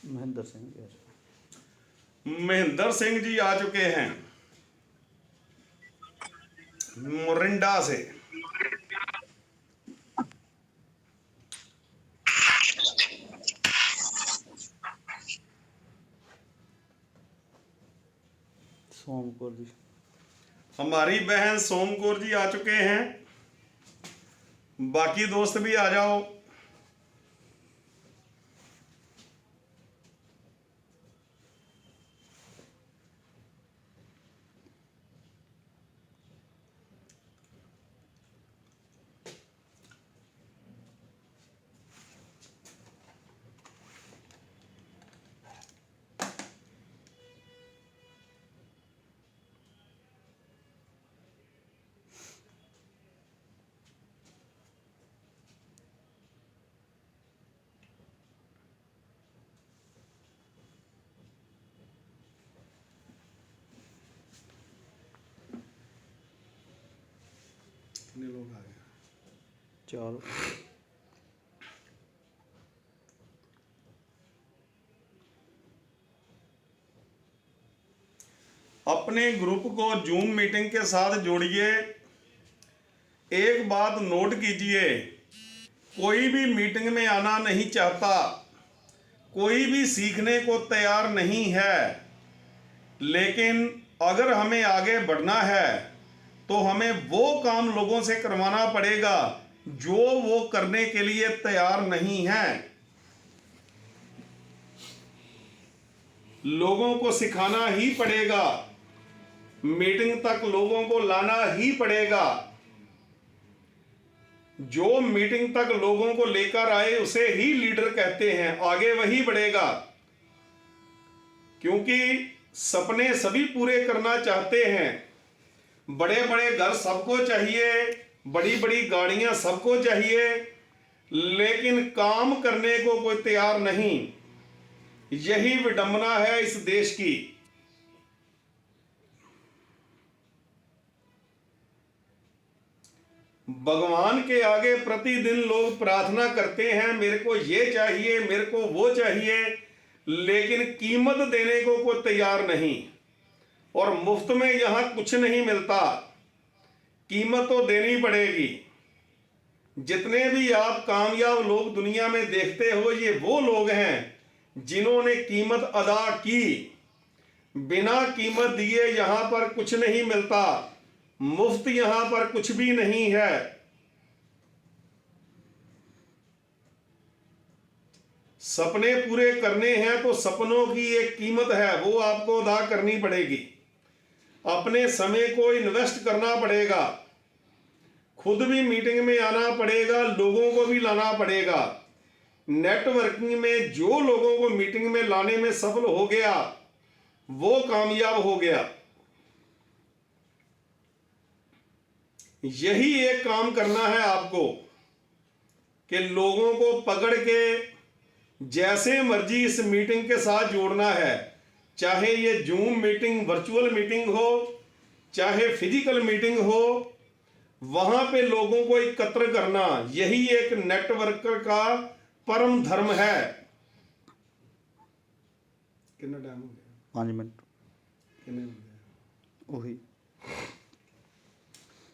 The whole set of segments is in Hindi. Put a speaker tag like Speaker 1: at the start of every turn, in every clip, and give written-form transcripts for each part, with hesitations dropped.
Speaker 1: महेंद्र सिंह जी।
Speaker 2: महेंद्र सिंह जी आ चुके हैं मोरिंडा से।
Speaker 1: सोमपुर जी।
Speaker 2: हमारी बहन सोमकौर जी आ चुके हैं। बाकी दोस्त भी आ जाओ। कितने लोग आ गए?
Speaker 1: 4।
Speaker 2: अपने ग्रुप को जूम मीटिंग के साथ जोड़िए। एक बात नोट कीजिए, कोई भी मीटिंग में आना नहीं चाहता, कोई भी सीखने को तैयार नहीं है, लेकिन अगर हमें आगे बढ़ना है तो हमें वो काम लोगों से करवाना पड़ेगा जो वो करने के लिए तैयार नहीं है। लोगों को सिखाना ही पड़ेगा, मीटिंग तक लोगों को लाना ही पड़ेगा। जो मीटिंग तक लोगों को लेकर आए उसे ही लीडर कहते हैं, आगे वही बढ़ेगा। क्योंकि सपने सभी पूरे करना चाहते हैं, बड़े बड़े घर सबको चाहिए, बड़ी बड़ी गाड़ियां सबको चाहिए, लेकिन काम करने को कोई तैयार नहीं। यही विडंबना है इस देश की। भगवान के आगे प्रतिदिन लोग प्रार्थना करते हैं, मेरे को ये चाहिए, मेरे को वो चाहिए, लेकिन कीमत देने को कोई तैयार नहीं। और मुफ्त में यहां कुछ नहीं मिलता, कीमत तो देनी पड़ेगी। जितने भी आप कामयाब लोग दुनिया में देखते हो, ये वो लोग हैं जिन्होंने कीमत अदा की। बिना कीमत दिए यहां पर कुछ नहीं मिलता, मुफ्त यहां पर कुछ भी नहीं है। सपने पूरे करने हैं तो सपनों की एक कीमत है, वो आपको अदा करनी पड़ेगी। अपने समय को इन्वेस्ट करना पड़ेगा, खुद भी मीटिंग में आना पड़ेगा, लोगों को भी लाना पड़ेगा। नेटवर्किंग में जो लोगों को मीटिंग में लाने में सफल हो गया वो कामयाब हो गया। यही एक काम करना है आपको कि लोगों को पकड़ के जैसे मर्जी इस मीटिंग के साथ जोड़ना है। चाहे ये जूम मीटिंग, वर्चुअल मीटिंग हो, चाहे फिजिकल मीटिंग हो, वहां पे लोगों को एकत्र करना, यही एक नेटवर्कर का परम धर्म है। कितना टाइम हो गया?
Speaker 1: 5 मिनट।
Speaker 2: कितने हो गए?
Speaker 1: वही।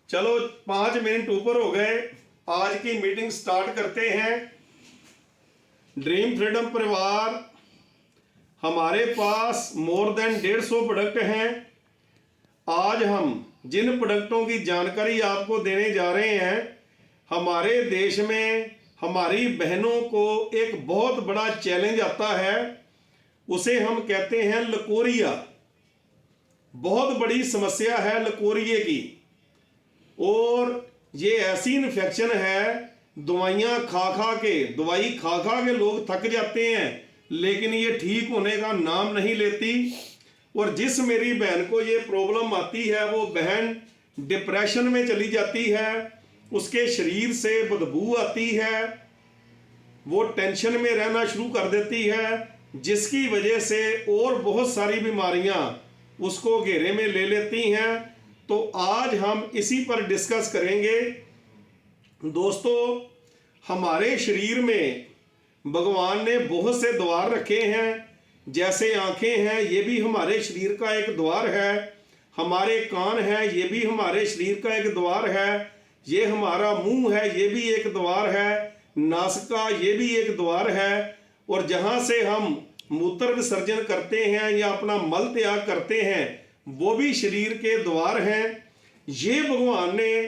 Speaker 2: चलो 5 मिनट ऊपर हो गए। आज की मीटिंग स्टार्ट करते हैं। ड्रीम फ्रीडम परिवार, हमारे पास मोर देन 150 प्रोडक्ट हैं। आज हम जिन प्रोडक्टों की जानकारी आपको देने जा रहे हैं, हमारे देश में हमारी बहनों को एक बहुत बड़ा चैलेंज आता है, उसे हम कहते हैं लकोरिया। बहुत बड़ी समस्या है लकोरिये की, और ये ऐसी इन्फेक्शन है, दवाई खा खा के लोग थक जाते हैं, लेकिन ये ठीक होने का नाम नहीं लेती। और जिस मेरी बहन को ये प्रॉब्लम आती है, वो बहन डिप्रेशन में चली जाती है, उसके शरीर से बदबू आती है, वो टेंशन में रहना शुरू कर देती है, जिसकी वजह से और बहुत सारी बीमारियां उसको घेरे में ले लेती हैं। तो आज हम इसी पर डिस्कस करेंगे। दोस्तों, हमारे शरीर में भगवान ने बहुत से द्वार रखे हैं। जैसे आंखें हैं, ये भी हमारे शरीर का एक द्वार है। हमारे कान हैं, ये भी हमारे शरीर का एक द्वार है। ये हमारा मुंह है, ये भी एक द्वार है। नासिका, ये भी एक द्वार है। और जहाँ से हम मूत्र विसर्जन करते हैं या अपना मल त्याग करते हैं, वो भी शरीर के द्वार हैं। ये भगवान ने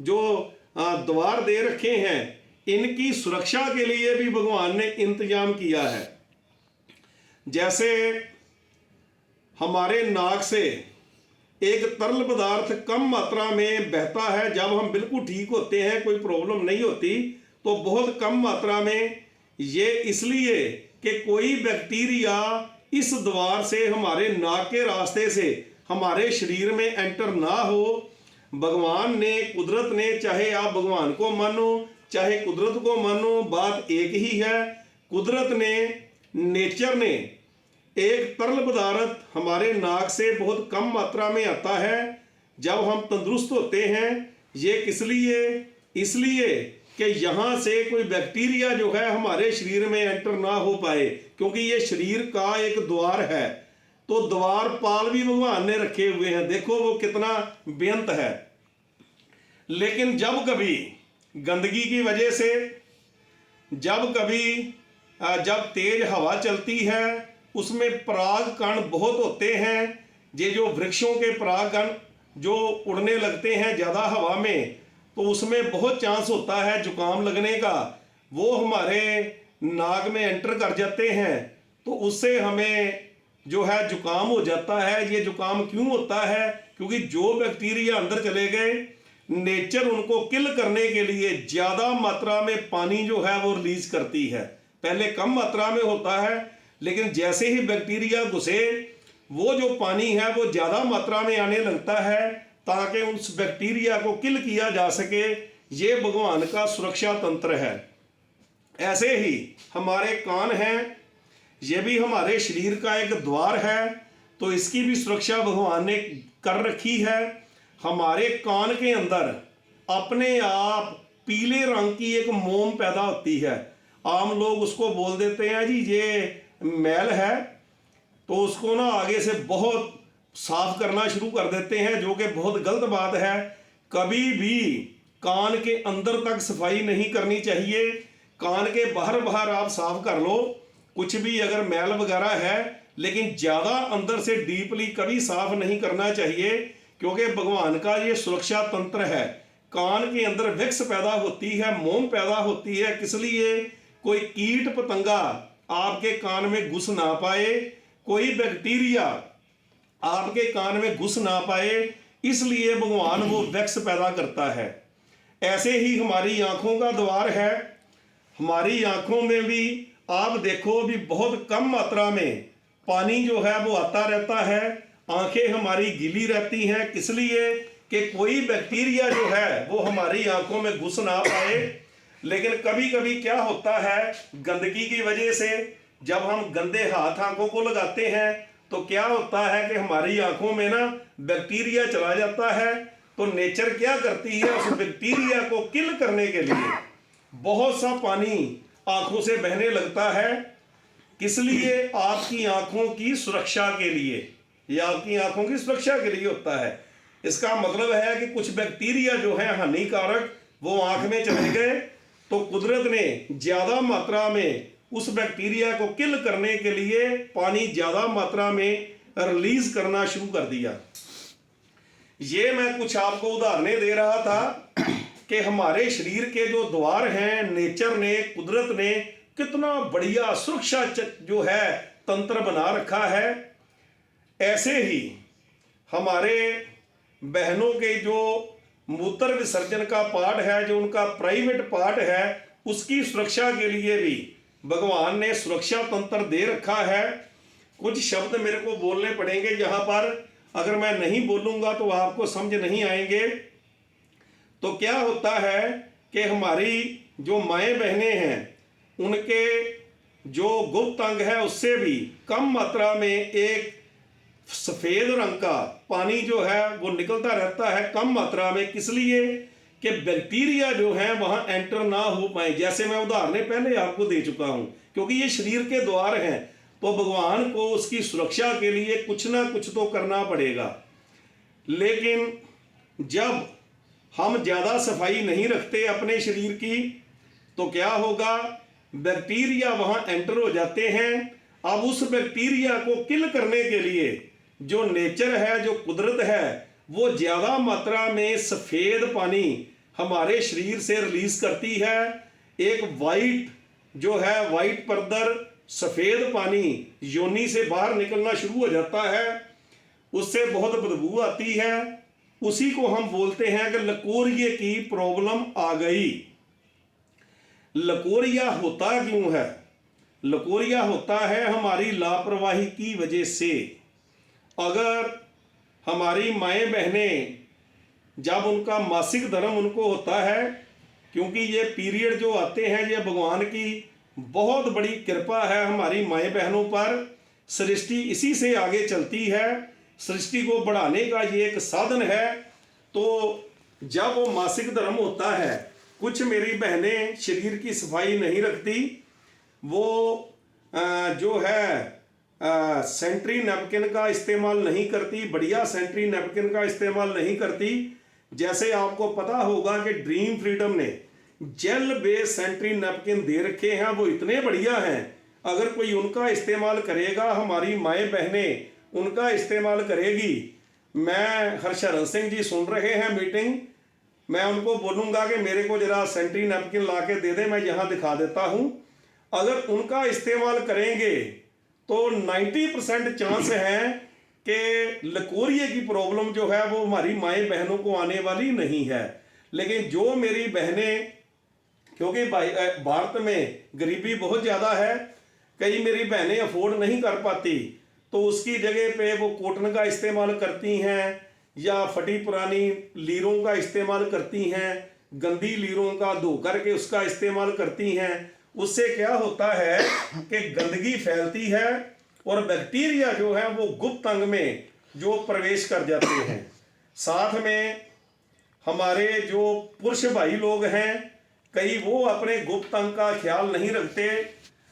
Speaker 2: द्वार दे रखे हैं, इनकी सुरक्षा के लिए भी भगवान ने इंतजाम किया है। जैसे हमारे नाक से एक तरल पदार्थ कम मात्रा में बहता है, जब हम बिल्कुल ठीक होते हैं, कोई प्रॉब्लम नहीं होती, तो बहुत कम मात्रा में, ये इसलिए कि कोई बैक्टीरिया इस द्वार से, हमारे नाक के रास्ते से हमारे शरीर में एंटर ना हो। भगवान ने, कुदरत ने, चाहे आप भगवान को मानो चाहे कुदरत को मानो, बात एक ही है। कुदरत ने, नेचर ने एक तरल पदार्थ हमारे नाक से बहुत कम मात्रा में आता है जब हम तंदुरुस्त होते हैं। ये किस लिए? इसलिए कि यहाँ से कोई बैक्टीरिया जो है हमारे शरीर में एंटर ना हो पाए, क्योंकि ये शरीर का एक द्वार है। तो द्वारपाल भी भगवान ने रखे हुए हैं, देखो वो कितना बेअंत है। लेकिन जब कभी गंदगी की वजह से, जब तेज हवा चलती है, उसमें पराग कण बहुत होते हैं। ये जो वृक्षों के पराग कण जो उड़ने लगते हैं ज़्यादा हवा में, तो उसमें बहुत चांस होता है जुकाम लगने का। वो हमारे नाक में एंटर कर जाते हैं, तो उससे हमें जो है जुकाम हो जाता है। ये जुकाम क्यों होता है? क्योंकि जो बैक्टीरिया अंदर चले गए, नेचर उनको किल करने के लिए ज़्यादा मात्रा में पानी जो है वो रिलीज करती है। पहले कम मात्रा में होता है, लेकिन जैसे ही बैक्टीरिया घुसे, वो जो पानी है वो ज़्यादा मात्रा में आने लगता है, ताकि उस बैक्टीरिया को किल किया जा सके। ये भगवान का सुरक्षा तंत्र है। ऐसे ही हमारे कान हैं, ये भी हमारे शरीर का एक द्वार है, तो इसकी भी सुरक्षा भगवान ने कर रखी है। हमारे कान के अंदर अपने आप पीले रंग की एक मोम पैदा होती है। आम लोग उसको बोल देते हैं जी ये मैल है, तो उसको ना आगे से बहुत साफ करना शुरू कर देते हैं, जो कि बहुत गलत बात है। कभी भी कान के अंदर तक सफाई नहीं करनी चाहिए। कान के बाहर बाहर आप साफ कर लो, कुछ भी अगर मैल वगैरह है, लेकिन ज़्यादा अंदर से डीपली कभी साफ नहीं करना चाहिए, क्योंकि भगवान का ये सुरक्षा तंत्र है। कान के अंदर विक्स पैदा होती है, मोम पैदा होती है, किस लिए? कोई कीट पतंगा आपके कान में घुस ना पाए, कोई बैक्टीरिया आपके कान में घुस ना पाए, इसलिए भगवान वो वैक्स पैदा करता है। ऐसे ही हमारी आंखों का द्वार है। हमारी आंखों में भी आप देखो भी बहुत कम मात्रा में पानी जो है वो आता रहता है। आंखें हमारी गीली रहती हैं, किस लिए? कि कोई बैक्टीरिया जो है वो हमारी आंखों में घुस ना पाए। लेकिन कभी कभी क्या होता है, गंदगी की वजह से जब हम गंदे हाथ आंखों को लगाते हैं, तो क्या होता है कि हमारी आंखों में ना बैक्टीरिया चला जाता है। तो नेचर क्या करती है, उस बैक्टीरिया को किल करने के लिए बहुत सा पानी आंखों से बहने लगता है। किस लिए? आपकी आंखों की सुरक्षा के लिए। ये आपकी आंखों की सुरक्षा के लिए होता है। इसका मतलब है कि कुछ बैक्टीरिया जो है हानिकारक, वो आंख में चले गए, तो कुदरत ने ज्यादा मात्रा में उस बैक्टीरिया को किल करने के लिए पानी ज्यादा मात्रा में रिलीज करना शुरू कर दिया। ये मैं कुछ आपको उदाहरणें दे रहा था कि हमारे शरीर के जो द्वार हैं, नेचर ने, कुदरत ने कितना बढ़िया सुरक्षा जो है तंत्र बना रखा है। ऐसे ही हमारे बहनों के जो मूत्र विसर्जन का पार्ट है, जो उनका प्राइवेट पार्ट है, उसकी सुरक्षा के लिए भी भगवान ने सुरक्षा तंत्र दे रखा है। कुछ शब्द मेरे को बोलने पड़ेंगे यहाँ पर, अगर मैं नहीं बोलूँगा तो आपको समझ नहीं आएंगे। तो क्या होता है कि हमारी जो माएँ बहनें हैं, उनके जो गुप्त अंग है उससे भी कम मात्रा में एक सफ़ेद रंग का पानी जो है वो निकलता रहता है, कम मात्रा में। किस लिए? कि बैक्टीरिया जो है वहां एंटर ना हो पाए। जैसे मैं उदाहरण पहले आपको दे चुका हूं, क्योंकि ये शरीर के द्वार हैं, तो भगवान को उसकी सुरक्षा के लिए कुछ ना कुछ तो करना पड़ेगा। लेकिन जब हम ज़्यादा सफाई नहीं रखते अपने शरीर की, तो क्या होगा, बैक्टीरिया वहां एंटर हो जाते हैं। अब उस बैक्टीरिया को किल करने के लिए जो नेचर है, जो कुदरत है, वो ज़्यादा मात्रा में सफ़ेद पानी हमारे शरीर से रिलीज करती है। एक वाइट जो है, वाइट परदर सफ़ेद पानी योनि से बाहर निकलना शुरू हो जाता है, उससे बहुत बदबू आती है। उसी को हम बोलते हैं कि लकोरिये की प्रॉब्लम आ गई। लकोरिया होता क्यों है? लकोरिया होता है हमारी लापरवाही की वजह से। अगर हमारी माएँ बहनें जब उनका मासिक धर्म उनको होता है, क्योंकि ये पीरियड जो आते हैं ये भगवान की बहुत बड़ी कृपा है हमारी माएँ बहनों पर, सृष्टि इसी से आगे चलती है, सृष्टि को बढ़ाने का ये एक साधन है। तो जब वो मासिक धर्म होता है, कुछ मेरी बहनें शरीर की सफाई नहीं रखती, वो जो है सेंट्री नैपकिन का इस्तेमाल नहीं करती, बढ़िया सेंट्री नैपकिन का इस्तेमाल नहीं करती। जैसे आपको पता होगा कि ड्रीम फ्रीडम ने जेल बेस्ड सेंट्री नैपकिन दे रखे हैं, वो इतने बढ़िया हैं, अगर कोई उनका इस्तेमाल करेगा, हमारी माएँ बहनें उनका इस्तेमाल करेगी। मैं हरशरण सिंह जी सुन रहे हैं मीटिंग, मैं उनको बोलूँगा कि मेरे को ज़रा सेंट्री नैपकिन ला के दे दे, मैं यहाँ दिखा देता हूँ। अगर उनका इस्तेमाल करेंगे तो 90% चांस है कि लकोरिये की प्रॉब्लम जो है वो हमारी माएँ बहनों को आने वाली नहीं है। लेकिन जो मेरी बहनें, क्योंकि भारत में गरीबी बहुत ज़्यादा है, कई मेरी बहनें अफोर्ड नहीं कर पाती, तो उसकी जगह पे वो कॉटन का इस्तेमाल करती हैं या फटी पुरानी लीरों का इस्तेमाल करती हैं, गंदी लीरों का धो करके उसका इस्तेमाल करती हैं। उससे क्या होता है कि गंदगी फैलती है और बैक्टीरिया जो है वो गुप्त अंग में जो प्रवेश कर जाते हैं। साथ में हमारे जो पुरुष भाई लोग हैं, कई वो अपने गुप्त अंग का ख्याल नहीं रखते,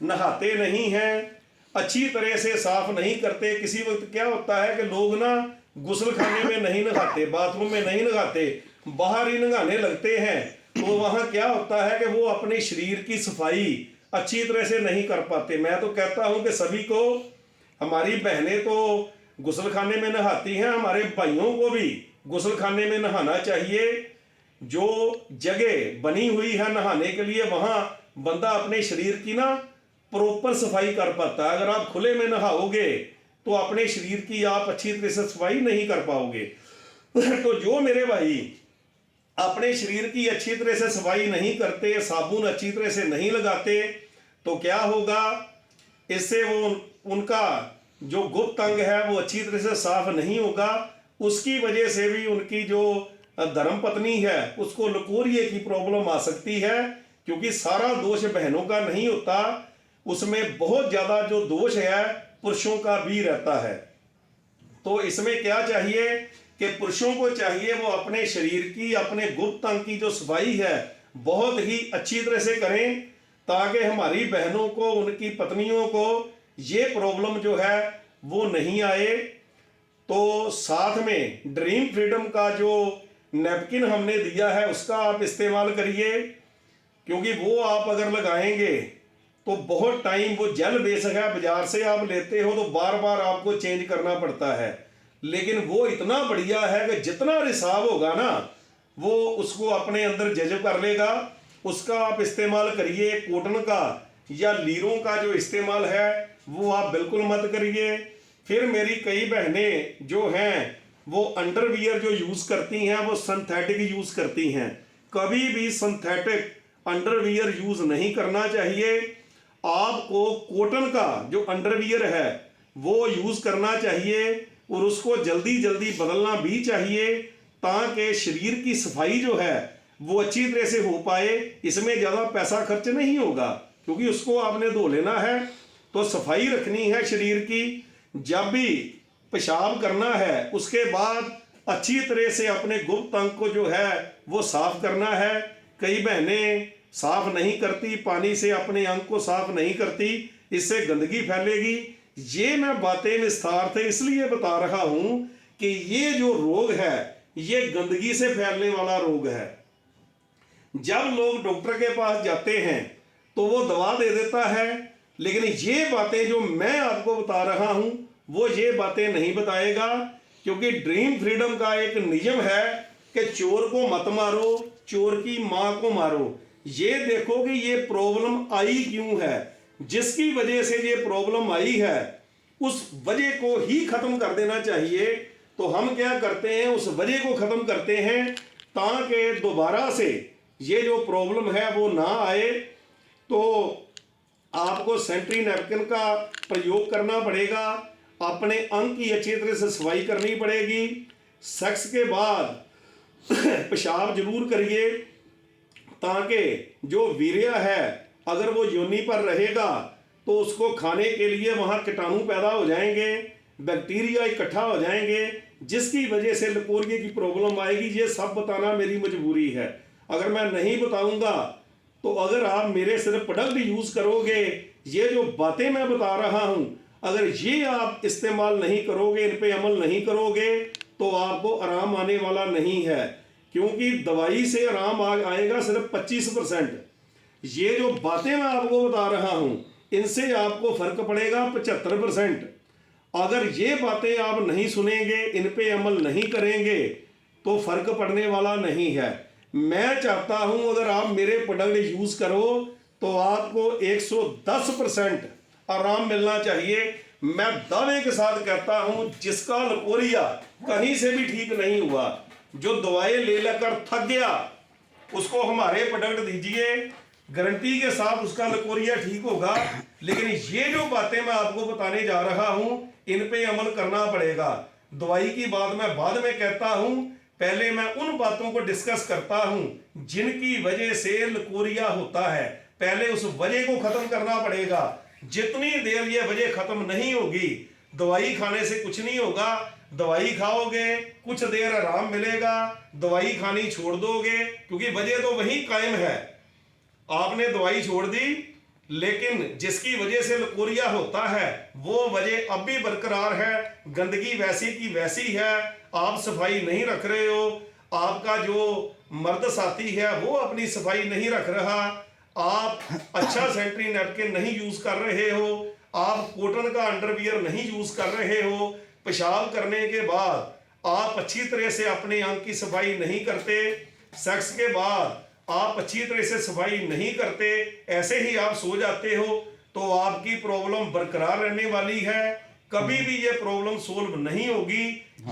Speaker 2: नहाते नहीं हैं, अच्छी तरह से साफ नहीं करते। किसी वक्त क्या होता है कि लोग ना गुस्ल खाने में नहीं नहाते, बाथरूम में नहीं नहाते, बाहर ही नहाने लगते हैं। तो वहाँ क्या होता है कि वो अपने शरीर की सफाई अच्छी तरह से नहीं कर पाते। मैं तो कहता हूँ कि सभी को, हमारी बहनें तो गुस्ल खाने में नहाती हैं, हमारे भाइयों को भी गुस्ल खाने में नहाना चाहिए। जो जगह बनी हुई है नहाने के लिए, वहाँ बंदा अपने शरीर की ना प्रॉपर सफाई कर पाता है। अगर आप खुले में नहाओगे तो अपने शरीर की आप अच्छी तरह से सफाई नहीं कर पाओगे। तो जो मेरे भाई अपने शरीर की अच्छी तरह से सफाई नहीं करते, साबुन अच्छी तरह से नहीं लगाते, तो क्या होगा, इससे वो उनका जो गुप्त अंग है वो अच्छी तरह से साफ नहीं होगा। उसकी वजह से भी उनकी जो धर्म पत्नी है उसको लकोरिये की प्रॉब्लम आ सकती है, क्योंकि सारा दोष बहनों का नहीं होता, उसमें बहुत ज़्यादा जो दोष है पुरुषों का भी रहता है। तो इसमें क्या चाहिए कि पुरुषों को चाहिए वो अपने शरीर की, अपने गुप्त अंग की जो सफाई है बहुत ही अच्छी तरह से करें, ताकि हमारी बहनों को, उनकी पत्नियों को ये प्रॉब्लम जो है वो नहीं आए। तो साथ में ड्रीम फ्रीडम का जो नैपकिन हमने दिया है उसका आप इस्तेमाल करिए, क्योंकि वो आप अगर लगाएंगे तो बहुत टाइम, वो जेल बेशक है, बाजार से आप लेते हो तो बार बार आपको चेंज करना पड़ता है, लेकिन वो इतना बढ़िया है कि जितना रिसाव होगा ना वो उसको अपने अंदर जज़ब कर लेगा। उसका आप इस्तेमाल करिए। कॉटन का या लीरों का जो इस्तेमाल है वो आप बिल्कुल मत करिए। फिर मेरी कई बहनें जो हैं वो अंडरवियर जो यूज़ करती हैं वो सिंथेटिक यूज़ करती हैं। कभी भी सिंथेटिक अंडरवियर यूज़ नहीं करना चाहिए। आपको कॉटन का जो अंडरवियर है वो यूज़ करना चाहिए और उसको जल्दी जल्दी बदलना भी चाहिए, ताकि शरीर की सफाई जो है वो अच्छी तरह से हो पाए। इसमें ज़्यादा पैसा खर्च नहीं होगा, क्योंकि उसको आपने धो लेना है। तो सफाई रखनी है शरीर की। जब भी पेशाब करना है उसके बाद अच्छी तरह से अपने गुप्त अंग को जो है वो साफ करना है। कई बहनें साफ नहीं करती, पानी से अपने अंग को साफ नहीं करती, इससे गंदगी फैलेगी। ये मैं बातें विस्तार से इसलिए बता रहा हूं कि ये जो रोग है ये गंदगी से फैलने वाला रोग है। जब लोग डॉक्टर के पास जाते हैं तो वो दवा दे देता है, लेकिन ये बातें जो मैं आपको बता रहा हूं वो ये बातें नहीं बताएगा। क्योंकि ड्रीम फ्रीडम का एक नियम है कि चोर को मत मारो, चोर की मां को मारो। ये देखो कि ये प्रॉब्लम आई क्यों है, जिसकी वजह से ये प्रॉब्लम आई है उस वजह को ही खत्म कर देना चाहिए। तो हम क्या करते हैं, उस वजह को खत्म करते हैं ताकि दोबारा से ये जो प्रॉब्लम है वो ना आए। तो आपको सैनिटरी नैपकिन का प्रयोग करना पड़ेगा, अपने अंग की अच्छी तरह से सफाई करनी पड़ेगी। सेक्स के बाद पेशाब जरूर करिए ताकि जो वीर्य है अगर वो योनि पर रहेगा तो उसको खाने के लिए वहाँ कीटाणु पैदा हो जाएंगे, बैक्टीरिया इकट्ठा हो जाएंगे, जिसकी वजह से लकोरिये की प्रॉब्लम आएगी। ये सब बताना मेरी मजबूरी है। अगर मैं नहीं बताऊंगा तो अगर आप मेरे सिर्फ प्रोडक्ट यूज़ करोगे, ये जो बातें मैं बता रहा हूँ अगर ये आप इस्तेमाल नहीं करोगे, इन पे अमल नहीं करोगे तो आपको आराम आने वाला नहीं है। क्योंकि दवाई से आराम आएगा सिर्फ 25%। ये जो बातें मैं आपको बता रहा हूँ इनसे आपको फर्क पड़ेगा 75%। अगर ये बातें आप नहीं सुनेंगे, इन पे अमल नहीं करेंगे तो फर्क पड़ने वाला नहीं है। मैं चाहता हूं अगर आप मेरे प्रोडक्ट यूज करो तो आपको 110% आराम मिलना चाहिए। मैं दावे के साथ कहता हूं जिसका लकोरिया कहीं से भी ठीक नहीं हुआ, जो दवाएं ले लेकर थक गया, उसको हमारे प्रोडक्ट दीजिए, गारंटी के साथ उसका लकोरिया ठीक होगा। लेकिन ये जो बातें मैं आपको बताने जा रहा हूं इन पे अमल करना पड़ेगा। दवाई की बात मैं बाद में कहता हूं, पहले मैं उन बातों को डिस्कस करता हूं जिनकी वजह से लकोरिया होता है। पहले उस वजह को खत्म करना पड़ेगा। जितनी देर ये वजह खत्म नहीं होगी, दवाई खाने से कुछ नहीं होगा। दवाई खाओगे, कुछ देर आराम मिलेगा, दवाई खानी छोड़ दोगे, क्योंकि वजह तो वही कायम है। आपने दवाई छोड़ दी, लेकिन जिसकी वजह से लकोरिया होता है वो वजह अब भी बरकरार है। गंदगी वैसी की वैसी है, आप सफाई नहीं रख रहे हो, आपका जो मर्द साथी है वो अपनी सफाई नहीं रख रहा, आप अच्छा सैनिटरी नैपकिन नहीं यूज कर रहे हो, आप कॉटन का अंडरवियर नहीं यूज कर रहे हो, पेशाब करने के बाद आप अच्छी तरह से अपने अंग की सफाई नहीं करते, सेक्स के बाद आप अच्छी तरह से सफाई नहीं करते, ऐसे ही आप सो जाते हो, तो आपकी प्रॉब्लम बरकरार रहने वाली है। कभी भी ये प्रॉब्लम सोल्व नहीं होगी।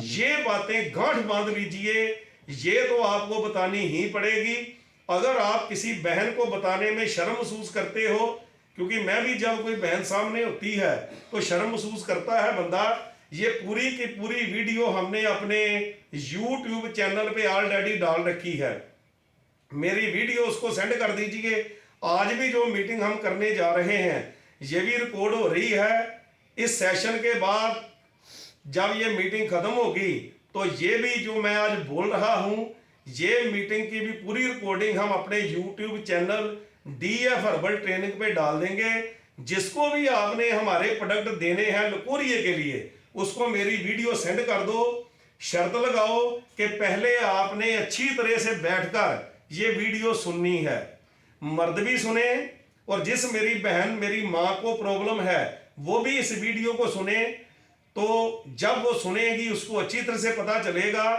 Speaker 2: ये बातें गांठ बांध लीजिए, ये तो आपको बतानी ही पड़ेगी। अगर आप किसी बहन को बताने में शर्म महसूस करते हो, क्योंकि मैं भी जब कोई बहन सामने होती है तो शर्म महसूस करता है बंदा। ये पूरी की पूरी वीडियो हमने अपने YouTube चैनल पे ऑलरेडी डाल रखी है, मेरी वीडियो उसको सेंड कर दीजिए। आज भी जो मीटिंग हम करने जा रहे हैं ये भी रिकॉर्ड हो रही है। इस सेशन के बाद जब ये मीटिंग खत्म होगी तो ये भी जो मैं आज बोल रहा हूं ये मीटिंग की भी पूरी रिकॉर्डिंग हम अपने YouTube channel DF herbal training पे डाल देंगे। जिसको भी आपने हमारे प्रोडक्ट देने हैं लकोरिये के लिए, उसको मेरी वीडियो सेंड कर दो। शर्त लगाओ कि पहले आपने अच्छी तरह से बैठकर ये वीडियो सुननी है, मर्द भी सुने और जिस मेरी बहन मेरी माँ को प्रॉब्लम है वो भी इस वीडियो को सुने। तो जब वो सुनेगी उसको अच्छी तरह से पता चलेगा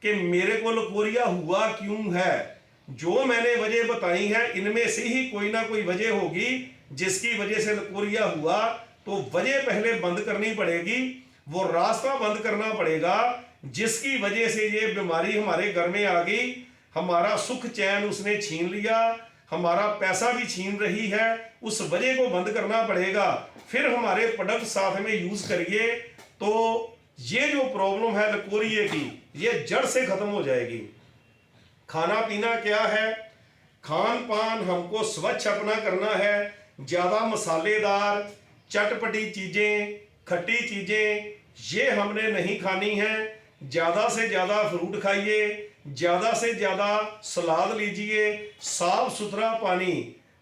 Speaker 2: कि मेरे को लकोरिया हुआ क्यों है। जो मैंने वजह बताई है इनमें से ही कोई ना कोई वजह होगी जिसकी वजह से लकोरिया हुआ। तो वजह पहले बंद करनी पड़ेगी, वो रास्ता बंद करना पड़ेगा जिसकी वजह से ये बीमारी हमारे घर में आ गई। हमारा सुख चैन उसने छीन लिया, हमारा पैसा भी छीन रही है, उस वजह को बंद करना पड़ेगा। फिर हमारे प्रोडक्ट साथ में यूज करिए तो ये जो प्रॉब्लम है लकोरिये की ये जड़ से खत्म हो जाएगी। खाना पीना क्या है, खान पान हमको स्वच्छ अपना करना है। ज्यादा मसालेदार चटपटी चीजें, खट्टी चीजें ये हमने नहीं खानी है। ज़्यादा से ज़्यादा फ्रूट खाइए, ज़्यादा से ज़्यादा सलाद लीजिए, साफ सुथरा पानी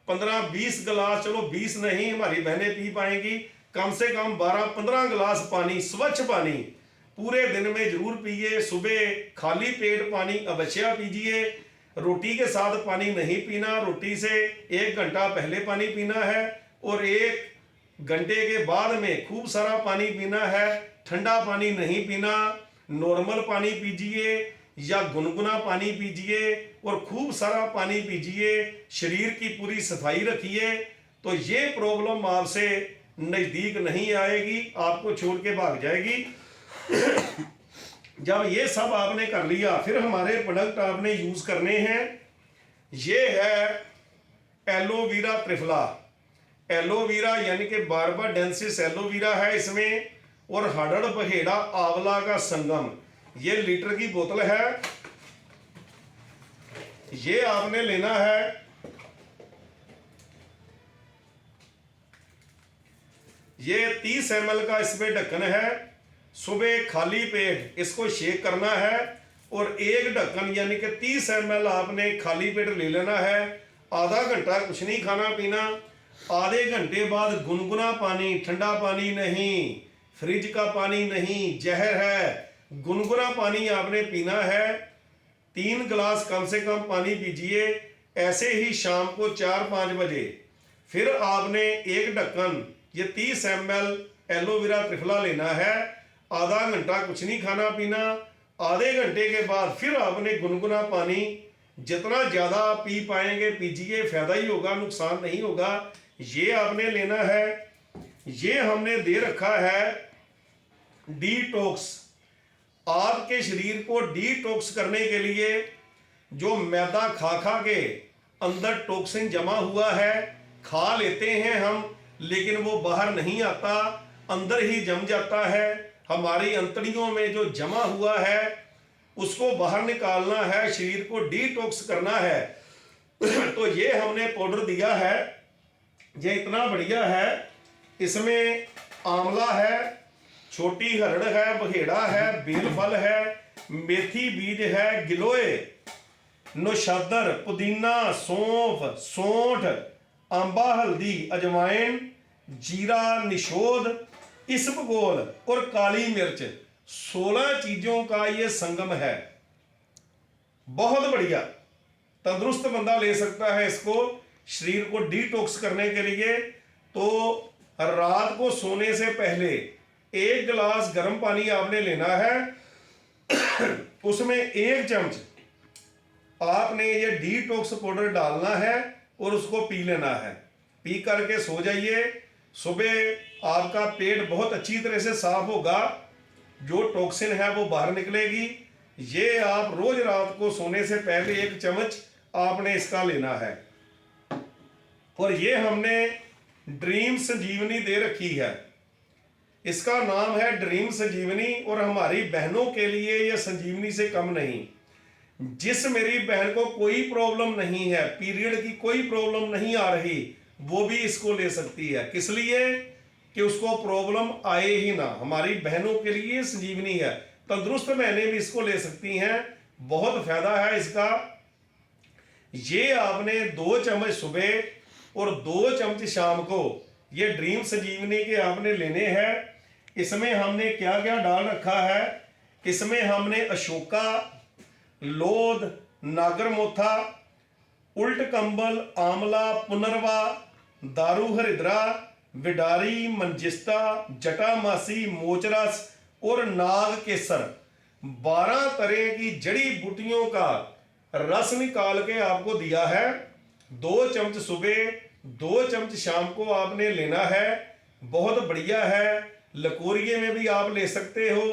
Speaker 2: 15-20 गिलास, चलो 20 नहीं हमारी बहनें पी पाएंगी, कम से कम 12-15 गिलास पानी, स्वच्छ पानी पूरे दिन में जरूर पिए। सुबह खाली पेट पानी अवश्य पीजिए। रोटी के साथ पानी नहीं पीना, रोटी से 1 घंटा पहले पानी पीना है और 1 घंटे के बाद में खूब सारा पानी पीना है। ठंडा पानी नहीं पीना, नॉर्मल पानी पीजिए या गुनगुना पानी पीजिए और खूब सारा पानी पीजिए। शरीर की पूरी सफाई रखिए तो ये प्रॉब्लम आपसे नज़दीक नहीं आएगी, आपको छोड़ के भाग जाएगी। जब ये सब आपने कर लिया, फिर हमारे प्रोडक्ट आपने यूज करने हैं। ये है एलोवेरा त्रिफला। एलोवेरा यानी कि बारबाडेंसिस एलोवेरा है इसमें, और हड़ड़ बहेड़ा आंवला का संगम। ये लीटर की बोतल है, ये आपने लेना है। ये 30 ml का इसमें ढक्कन है। सुबह खाली पेट इसको शेक करना है और 1 ढक्कन यानी कि 30 ml आपने खाली पेट ले लेना है। आधा घंटा कुछ नहीं खाना पीना। आधे घंटे बाद गुनगुना पानी, ठंडा पानी नहीं, फ्रिज का पानी नहीं, जहर है, गुनगुना पानी आपने पीना है। 3 गिलास कम से कम पानी पीजिए। ऐसे ही शाम को 4-5 बजे फिर आपने 1 ढक्कन ये 30 ml एलोवेरा त्रिफला लेना है। आधा घंटा कुछ नहीं खाना पीना। आधे घंटे के बाद फिर आपने गुनगुना पानी जितना ज़्यादा आप पी पाएंगे पीजिए, फायदा ही होगा, नुकसान नहीं होगा। ये आपने लेना है। ये हमने दे रखा है डिटॉक्स। आपके शरीर को डिटॉक्स करने के लिए जो मैदा खा खा के अंदर टॉक्सिन जमा हुआ है, खा लेते हैं हम लेकिन वो बाहर नहीं आता, अंदर ही जम जाता है। हमारी अंतड़ियों में जो जमा हुआ है उसको बाहर निकालना है, शरीर को डिटॉक्स करना है। तो ये हमने पाउडर दिया है, ये इतना बढ़िया है। इसमें आंवला है, छोटी हरड़ है, बघेड़ा है, बेलफल है, मेथी बीज है, गिलोय, नौशादर, पुदीना, सौंफ, सौंठ, आंबा हल्दी, अजवाइन, जीरा, निशोद, इसबगोल और काली मिर्च, 16 चीजों का ये संगम है। बहुत बढ़िया, तंदुरुस्त बंदा ले सकता है इसको शरीर को डिटॉक्स करने के लिए। तो रात को सोने से पहले 1 गिलास गर्म पानी आपने लेना है। उसमें 1 चम्मच आपने ये डिटॉक्स पाउडर डालना है और उसको पी लेना है। पी करके सो जाइए। सुबह आपका पेट बहुत अच्छी तरह से साफ होगा, जो टॉक्सिन है वो बाहर निकलेगी। ये आप रोज रात को सोने से पहले 1 चम्मच आपने इसका लेना है। और ये हमने ड्रीम संजीवनी दे रखी है, इसका नाम है ड्रीम संजीवनी। और हमारी बहनों के लिए यह संजीवनी से कम नहीं। जिस मेरी बहन को कोई प्रॉब्लम नहीं है, पीरियड की कोई प्रॉब्लम नहीं आ रही, वो भी इसको ले सकती है। किस लिए? कि उसको प्रॉब्लम आए ही ना। हमारी बहनों के लिए संजीवनी है। तंदुरुस्त बहनें भी इसको ले सकती हैं, बहुत फायदा है इसका। ये आपने 2 चम्मच सुबह और 2 चम्मच शाम को ये ड्रीम संजीवनी के आपने लेने हैं। इसमें हमने क्या क्या डाल रखा है? इसमें हमने अशोका, लोध, नागरमोथा, उल्ट कंबल, आंवला, पुनर्वा, दारू हरिद्रा, विडारी, मंजिस्ता, जटामासी, मोचरस और नाग केसर, 12 तरह की जड़ी बूटियों का रस निकाल के आपको दिया है। 2 चम्मच सुबह, 2 चम्मच शाम को आपने लेना है। बहुत बढ़िया है। लकोरिये में भी आप ले सकते हो।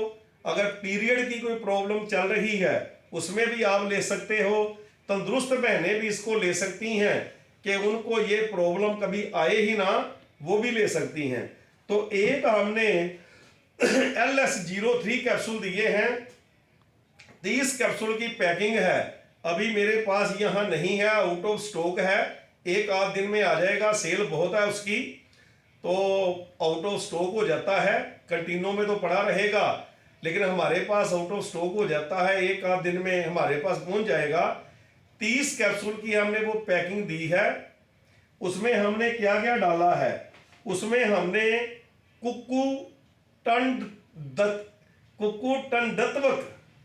Speaker 2: अगर पीरियड की कोई प्रॉब्लम चल रही है उसमें भी आप ले सकते हो। तंदुरुस्त बहनें भी इसको ले सकती हैं कि उनको ये प्रॉब्लम कभी आए ही ना, वो भी ले सकती हैं। तो एक हमने LS03 कैप्सूल दिए हैं। 30 कैप्सूल की पैकिंग है। अभी मेरे पास यहाँ नहीं है, आउट ऑफ स्टॉक है। 1 आध दिन में आ जाएगा, सेल बहुत है उसकी, तो आउट ऑफ स्टॉक हो जाता है। कंटिन्यू में तो पड़ा रहेगा। लेकिन हमारे पास आउट ऑफ स्टॉक हो जाता है, एक आध दिन में हमारे पास पहुंच जाएगा। 30 कैप्सूल की हमने वो पैकिंग दी है। उसमें हमने क्या क्या डाला है, उसमें हमने कुक्कुटंडत्वक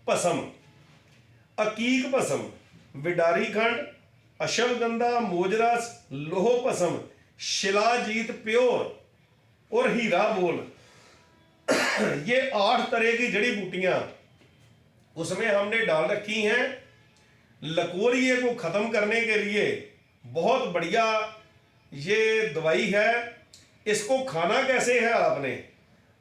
Speaker 2: पसम, अकीक पसम, बिडारी खंड, अश्वगंधा, मोजरस, लोह पसम, शिलाजीत प्योर और हीरा बोल, ये 8 तरह की जड़ी बूटियां उसमें हमने डाल रखी हैं। लकोरिये को खत्म करने के लिए बहुत बढ़िया ये दवाई है। इसको खाना कैसे है,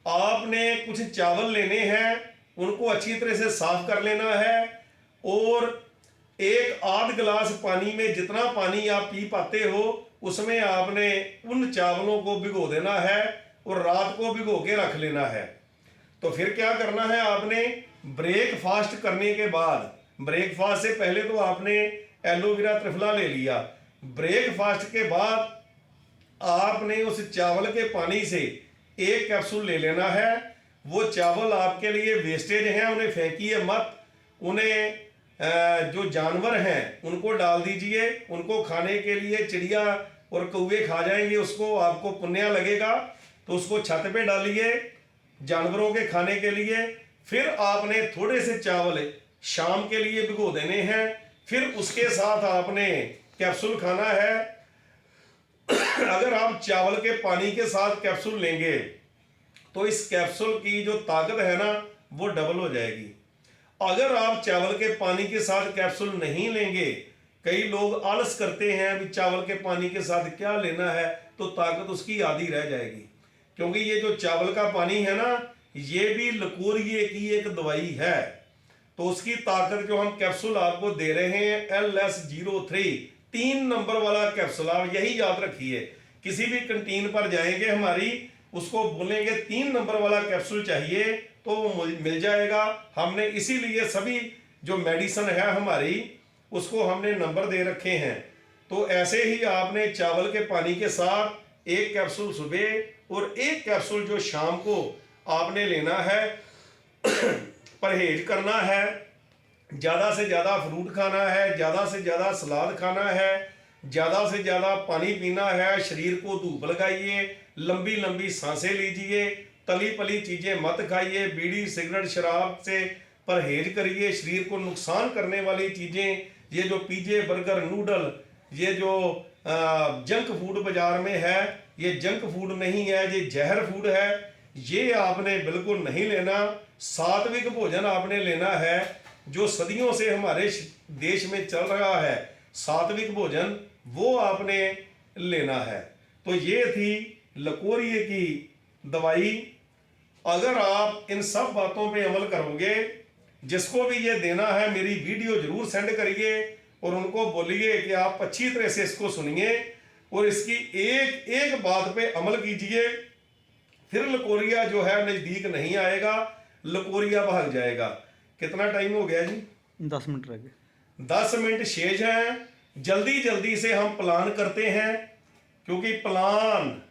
Speaker 2: आपने कुछ चावल लेने हैं, उनको अच्छी तरह से साफ कर लेना है और 1 गिलास पानी में जितना पानी आप पी पाते हो उसमें आपने उन चावलों को भिगो देना है और रात को भिगो के रख लेना है। तो फिर क्या करना है, आपने ब्रेकफास्ट करने के बाद, ब्रेकफास्ट से पहले तो आपने एलोवेरा त्रिफला ले लिया, ब्रेकफास्ट के बाद आपने उस चावल के पानी से 1 कैप्सूल ले लेना है। वो चावल आपके लिए वेस्टेज हैं, उन्हें फेंकिए मत, उन्हें जो जानवर हैं उनको डाल दीजिए, उनको खाने के लिए चिड़िया और कौवे खा जाएंगे, उसको आपको पुण्य लगेगा, तो उसको छत पे डालिए जानवरों के खाने के लिए। फिर आपने थोड़े से चावल शाम के लिए भिगो देने हैं, फिर उसके साथ आपने कैप्सूल खाना है। अगर आप चावल के पानी के साथ कैप्सूल लेंगे तो इस कैप्सूल की जो ताकत है ना वो डबल हो जाएगी। अगर आप चावल के पानी के साथ कैप्सूल नहीं लेंगे, कई लोग आलस करते हैं अभी चावल के पानी के साथ क्या लेना है, तो ताकत उसकी आधी रह जाएगी। क्योंकि ये जो चावल का पानी है ना, ये भी लकोरिये की एक दवाई है, तो उसकी ताकत जो हम कैप्सूल आपको दे रहे हैं LS03 3 नंबर वाला कैप्सूल, आप यही याद रखिए। किसी भी कैंटीन पर जाएंगे हमारी, उसको बोलेंगे 3 नंबर वाला कैप्सूल चाहिए तो वो मिल जाएगा। हमने इसीलिए सभी जो मेडिसिन है हमारी उसको हमने नंबर दे रखे हैं। तो ऐसे ही आपने चावल के पानी के साथ 1 कैप्सूल सुबह और 1 कैप्सूल जो शाम को आपने लेना है। परहेज करना है, ज़्यादा से ज़्यादा फ्रूट खाना है, ज़्यादा से ज़्यादा सलाद खाना है, ज़्यादा से ज़्यादा पानी पीना है, शरीर को धूप लगाइए, लंबी लंबी सांसें लीजिए, तली पली चीज़ें मत खाइए, बीड़ी सिगरेट शराब से परहेज करिए। शरीर को नुकसान करने वाली चीज़ें, ये जो पिज़्ज़े बर्गर नूडल, ये जो जंक फूड बाज़ार में है, ये जंक फूड नहीं है, ये जहर फूड है, ये आपने बिल्कुल नहीं लेना। सात्विक भोजन आपने लेना है, जो सदियों से हमारे देश में चल रहा है, सात्विक भोजन वो आपने लेना है। तो ये थी लकोरिये की दवाई। अगर आप इन सब बातों पे अमल करोगे, जिसको भी ये देना है मेरी वीडियो जरूर सेंड करिए और उनको बोलिए कि आप अच्छी तरह से इसको सुनिए और इसकी एक एक बात पे अमल कीजिए। फिर लकोरिया जो है नज़दीक नहीं आएगा, लकोरिया भाग जाएगा। कितना टाइम हो गया जी?
Speaker 1: 10 मिनट रह गए।
Speaker 2: 10 मिनट शेष हैं। जल्दी जल्दी से हम प्लान करते हैं, क्योंकि प्लान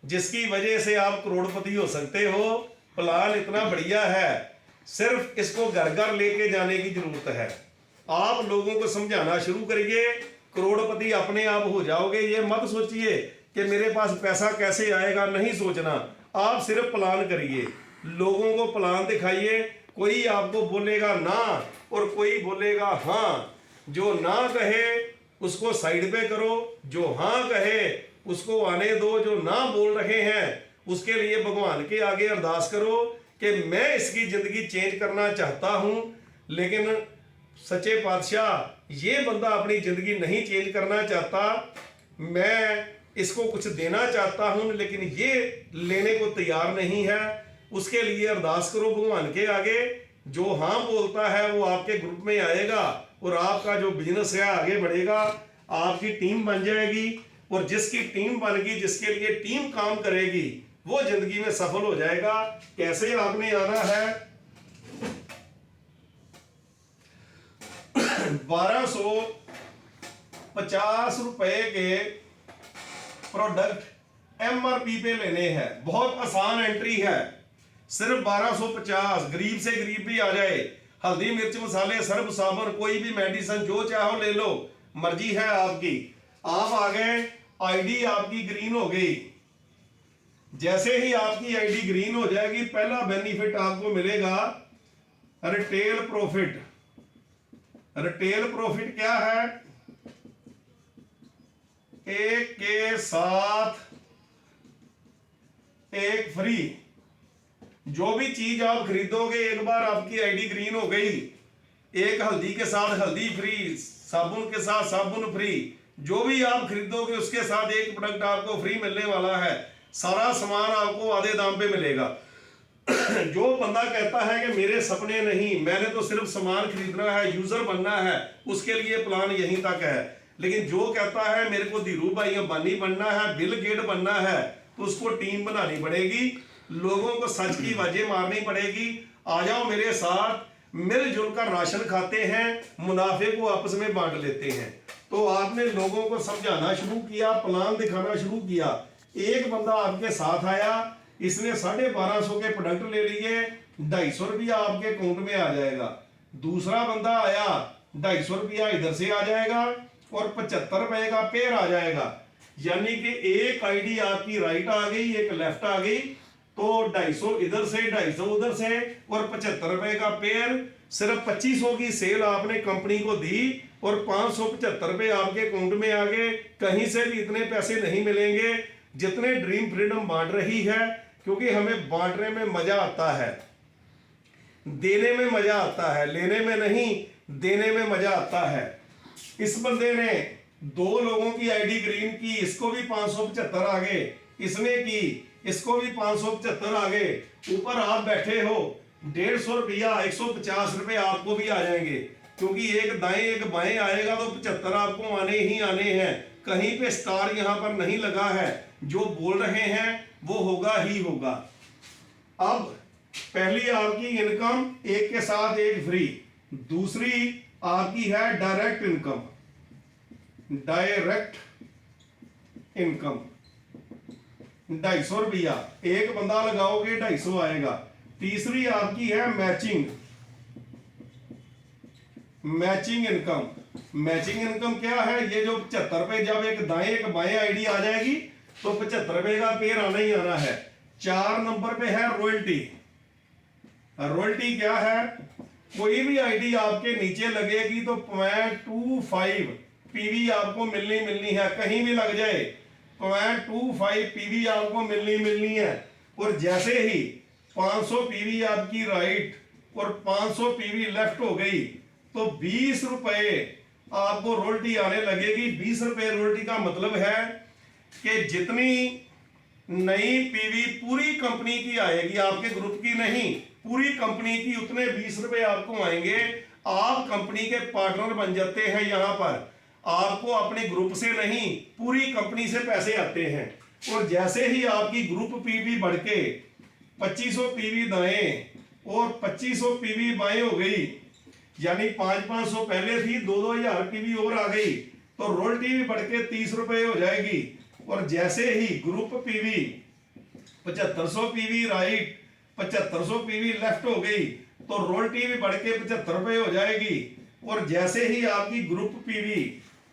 Speaker 2: जिसकी वजह से आप करोड़पति हो सकते हो, प्लान इतना बढ़िया है, सिर्फ इसको घर घर लेके जाने की जरूरत है। आप लोगों को समझाना शुरू करिए, करोड़पति अपने आप हो जाओगे। ये मत सोचिए कि मेरे पास पैसा कैसे आएगा, नहीं सोचना। आप सिर्फ प्लान करिए, लोगों को प्लान दिखाइए। कोई आपको बोलेगा ना और कोई बोलेगा हाँ। जो ना कहे उसको साइड पे करो, जो हाँ कहे उसको आने दो। जो ना बोल रहे हैं उसके लिए भगवान के आगे अरदास करो कि मैं इसकी ज़िंदगी चेंज करना चाहता हूँ, लेकिन सच्चे पातशाह ये बंदा अपनी ज़िंदगी नहीं चेंज करना चाहता, मैं इसको कुछ देना चाहता हूँ लेकिन ये लेने को तैयार नहीं है। उसके लिए अरदास करो भगवान के आगे। जो हाँ बोलता है वो आपके ग्रुप में आएगा और आपका जो बिजनेस है आगे बढ़ेगा, आपकी टीम बन जाएगी। और जिसकी टीम बन गई, जिसके लिए टीम काम करेगी, वो जिंदगी में सफल हो जाएगा। कैसे आपने आना है, 1250 रुपए के प्रोडक्ट MRP पे लेने हैं। बहुत आसान एंट्री है, सिर्फ 1250। गरीब से गरीब भी आ जाए। हल्दी मिर्च मसाले सर्फ साबुन कोई भी मेडिसिन जो चाहो ले लो, मर्जी है आपकी। आप आ गए, आईडी आपकी ग्रीन हो गई। जैसे ही आपकी आईडी ग्रीन हो जाएगी, पहला बेनिफिट आपको मिलेगा रिटेल प्रॉफिट। रिटेल प्रॉफिट क्या है? एक के साथ एक फ्री। जो भी चीज आप खरीदोगे, एक बार आपकी आईडी ग्रीन हो गई, एक हल्दी के साथ हल्दी फ्री, साबुन के साथ साबुन फ्री। जो भी आप खरीदोगे उसके साथ एक प्रोडक्ट आपको फ्री मिलने वाला है। सारा सामान आपको आधे दाम पे मिलेगा। जो बंदा कहता है कि मेरे सपने नहीं, मैंने तो सिर्फ सामान खरीदना है, यूजर बनना है, उसके लिए प्लान यहीं तक है। लेकिन जो कहता है मेरे को धीरू भाई अंबानी बनना है, बिल गेट बनना है, तो उसको टीम बनानी पड़ेगी, लोगों को सच की बाजें मारनी पड़ेगी। आ जाओ मेरे साथ, मिलजुल कर राशन खाते हैं, मुनाफे को आपस में बांट लेते हैं। तो आपने लोगों को समझाना शुरू किया, प्लान दिखाना शुरू किया। एक बंदा आपके साथ आया, इसने 1250 के प्रोडक्ट ले लिए, 250 रुपया आपके अकाउंट में आ जाएगा। दूसरा बंदा आया, 250 रुपया इधर से आ जाएगा और 75 रुपए का पेयर आ जाएगा। यानी कि एक आईडी आपकी राइट आ गई, एक लेफ्ट आ गई, तो 250 इधर से 250 उधर से और 75 रुपए का पेयर। सिर्फ 2500 की सेल आपने कंपनी को दी और 575 रुपए आपके अकाउंट में आ गए। कहीं से भी इतने पैसे नहीं मिलेंगे जितने ड्रीम फ्रीडम बांट रही है, क्योंकि हमें बांटने में मजा आता है, देने में मजा आता है, लेने में नहीं, देने में मजा आता है। इस बंदे ने 2 लोगों की आईडी ग्रीन की, इसको भी 575 आ गए, इसने की, इसको भी 575 आ गए। ऊपर आप बैठे हो, 150 रुपया, 150 रुपए आपको भी आ जाएंगे, क्योंकि एक दाएं एक बाएं आएगा तो 75 आपको आने ही आने हैं। कहीं पे स्टार यहां पर नहीं लगा है, जो बोल रहे हैं वो होगा ही होगा। अब पहली आपकी इनकम एक के साथ एक फ्री, दूसरी आपकी है डायरेक्ट इनकम। डायरेक्ट इनकम 250 रुपया, एक बंदा लगाओगे 250 आएगा। तीसरी आपकी है matching. Matching income. Matching income क्या है? ये जो 75 रुपए, जब एक दाएं एक बाएं आईडी आ जाएगी तो 75 रुपए का पेयर आना ही आना है। 4 नंबर पे है रॉयल्टी। रॉयल्टी क्या है? कोई भी आईडी आपके नीचे लगेगी तो 0.25 पीवी आपको मिलनी है, कहीं भी लग जाए 0.25 पीवी आपको मिलनी है। और जैसे ही 500 पीवी आपकी राइट और 500 पीवी लेफ्ट हो गई तो 20 रुपए आपको रोल्टी आने लगेगी। 20 रुपए रोल्टी का मतलब है कि जितनी नई पीवी पूरी कंपनी की आएगी, आपके ग्रुप की नहीं, पूरी कंपनी की, उतने 20 रुपए आपको आएंगे। आप कंपनी के पार्टनर बन जाते हैं। यहां पर आपको अपने ग्रुप से नहीं, पूरी कंपनी से पैसे आते हैं। और जैसे ही आपकी ग्रुप पीवी बढ़ के 2500 पीवी दाएं और 2500 पीवी बाएं हो गई, यानी 500 पहले थी, 2000 पीवी और आ गई, तो रोल्टी भी बढ़ के 30 रुपए हो जाएगी। और जैसे ही group PV 7500 PV right, 7500 PV left हो गई, तो रोल्टी भी बढ़ के 75 रुपए हो जाएगी। और जैसे ही आपकी ग्रुप पीवी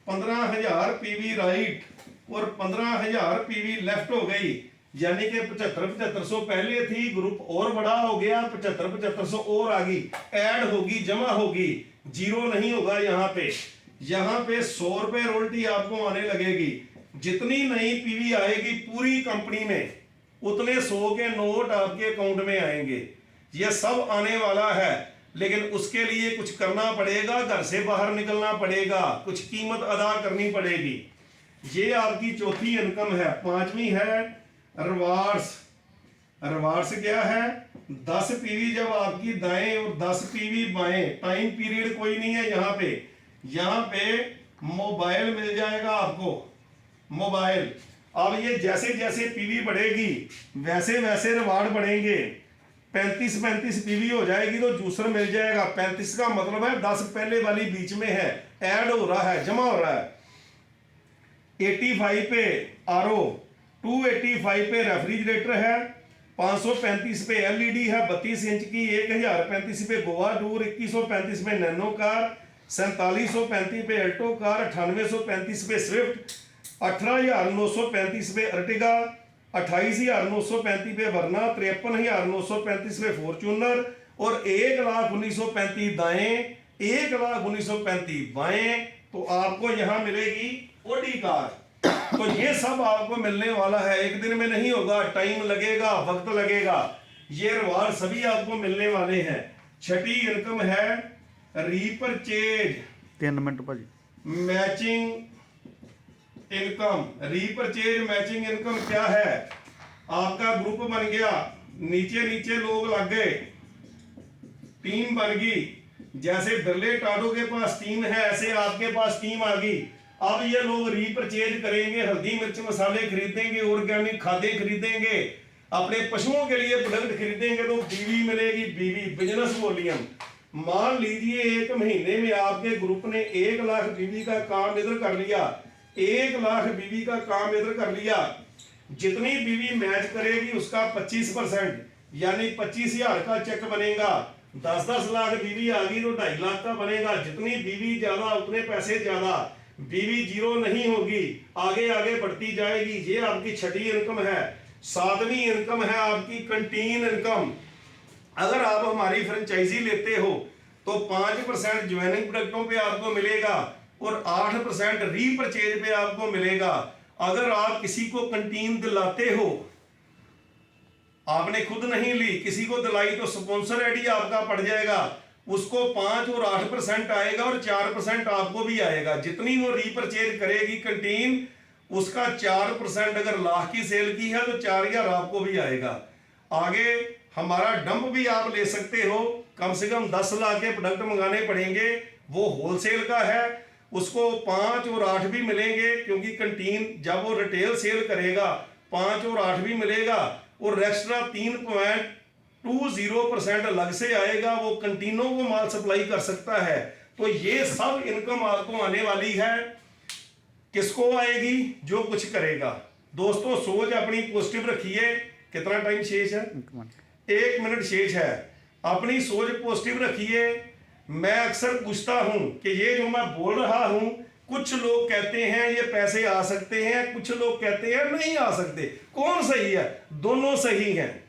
Speaker 2: 15000 पीवी राइट और 15000 पीवी लेफ्ट हो गई, यानी कि 7500 पहले थी, ग्रुप और बड़ा हो गया, 7500 और आ गई, ऐड होगी, जमा होगी, जीरो नहीं होगा। यहाँ पे 100 रुपए रोल्टी आपको आने लगेगी। जितनी नई पीवी आएगी पूरी कंपनी में, उतने 100 के नोट आपके अकाउंट में आएंगे। यह सब आने वाला है, लेकिन उसके लिए कुछ करना पड़ेगा, घर से बाहर निकलना पड़ेगा, कुछ कीमत अदा करनी पड़ेगी। ये आपकी चौथी इनकम है। पांचवी है रिवार्ड्स। रिवार्ड्स क्या है? 10 पीवी जब आपकी दाएं और 10 पीवी बाएं, टाइम पीरियड कोई नहीं है यहाँ पे मोबाइल मिल जाएगा आपको, मोबाइल। अब ये जैसे जैसे पीवी बढ़ेगी वैसे वैसे रिवार्ड बढ़ेंगे। 35 पीवी हो जाएगी तो जूसर मिल जाएगा। 35 का मतलब है 10 पहले वाली बीच में है, ऐड हो रहा है, जमा हो रहा है। 85 पे आरओ, 285 पे रेफ्रिजरेटर है, 535 पे एलईडी है 32 इंच की, 1035 पे गोवा डूर, 2135 पे नैनो कार, 4735 पे अल्टो कार, 9835 पे स्विफ्ट, 18935 पे अर्टिगा, 28935 पे वरना, 53935 पे फॉर्च्यूनर और 1,19,35 दाएं, 1,19,35 बाएं। तो आपको यहां मिलेगी ऑडी कार। तो ये सब आपको मिलने वाला है, एक दिन में नहीं होगा, टाइम लगेगा, वक्त लगेगा। ये रिवार्ड सभी आपको मिलने वाले हैं। छठी इनकम है रीपरचेज
Speaker 1: 3 मिनट भाजी।
Speaker 2: Matching income. Repurchase matching income क्या है? आपका ग्रुप बन गया, नीचे नीचे लोग लग गए, टीम बन गई। जैसे बिरले टाडो के पास टीम है, ऐसे आपके पास टीम आ गई। अब ये लोग रीपरचेज करेंगे, हल्दी मिर्च मसाले खरीदेंगे, ऑर्गेनिक खादें खरीदेंगे, अपने पशुओं के लिए प्रोडक्ट खरीदेंगे, तो बीवी मिलेगी, बीवी बिजनेस वॉल्यूम। मान लीजिए 1 महीने में आपके ग्रुप ने 1 लाख बीवी का काम इधर कर लिया, 1 लाख बीवी का काम इधर कर लिया। जितनी बीवी मैच करेगी उसका 25% यानी 25,000 का चेक बनेगा। 10-10 लाख बीवी आ गई तो 2.5 लाख का बनेगा। जितनी बीवी ज्यादा उतने पैसे ज्यादा। बीवी जीरो नहीं होगी, आगे आगे बढ़ती जाएगी। ये आपकी छठी इनकम है। 7वीं इनकम है आपकी कंटीन इनकम। अगर आप हमारी फ्रेंचाइजी लेते हो तो 5% ज्वाइनिंग प्रोडक्टों पे आपको मिलेगा और 8% रीपरचेज पे आपको मिलेगा। अगर आप किसी को कंटीन दिलाते हो, आपने खुद नहीं ली, किसी को दिलाई, तो स्पॉन्सर आईडी आपका पड़ जाएगा, उसको 5 और 8% आएगा और 4% आपको भी आएगा। जितनी वो रीपरचेज करेगी कंटीन, उसका 4% अगर लाख की सेल की है तो 4,000 आपको भी आएगा। आगे हमारा डंप भी आप ले सकते हो, कम से कम 10 लाख के प्रोडक्ट मंगाने पड़ेंगे, वो होलसेल का है, उसको 5 और 8 भी मिलेंगे, क्योंकि कंटीन जब वो रिटेल सेल करेगा 5 और 8 भी मिलेगा और एक्स्ट्रा 3.20% अलग से आएगा, वो कंटीनों को माल सप्लाई कर सकता है। तो ये सब इनकम आपको आने वाली है। किसको आएगी? जो कुछ करेगा। दोस्तों सोच अपनी पॉजिटिव रखिए। कितना टाइम शेष है? 1 मिनट शेष है। अपनी सोच पॉजिटिव रखिए। मैं अक्सर पूछता हूं कि ये जो मैं बोल रहा हूं, कुछ लोग कहते हैं ये पैसे आ सकते हैं, कुछ लोग कहते हैं नहीं आ सकते। कौन सही है? दोनों सही हैं।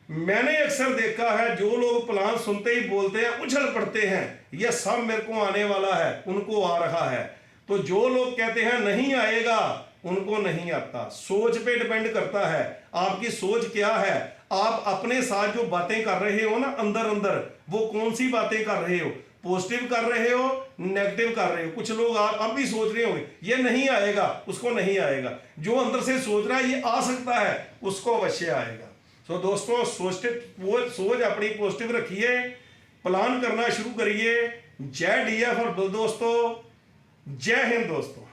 Speaker 2: मैंने अक्सर देखा है जो लोग प्लान सुनते ही बोलते हैं, उछल पड़ते हैं, ये सब मेरे को आने वाला है, उनको आ रहा है। तो जो लोग कहते हैं नहीं आएगा, उनको नहीं आता। सोच पे डिपेंड करता है, आपकी सोच क्या है। आप अपने साथ जो बातें कर रहे हो ना अंदर अंदर, वो कौन सी बातें कर रहे हो? पॉजिटिव कर रहे हो, नेगेटिव कर रहे हो? कुछ लोग आप अब भी सोच रहे होंगे ये नहीं आएगा, उसको नहीं आएगा। जो अंदर से सोच रहा है ये आ सकता है, उसको अवश्य आएगा। तो दोस्तों सोच अपनी पॉजिटिव रखिए, प्लान करना शुरू करिए। जय DF और दोस्तों, जय हिंद दोस्तों।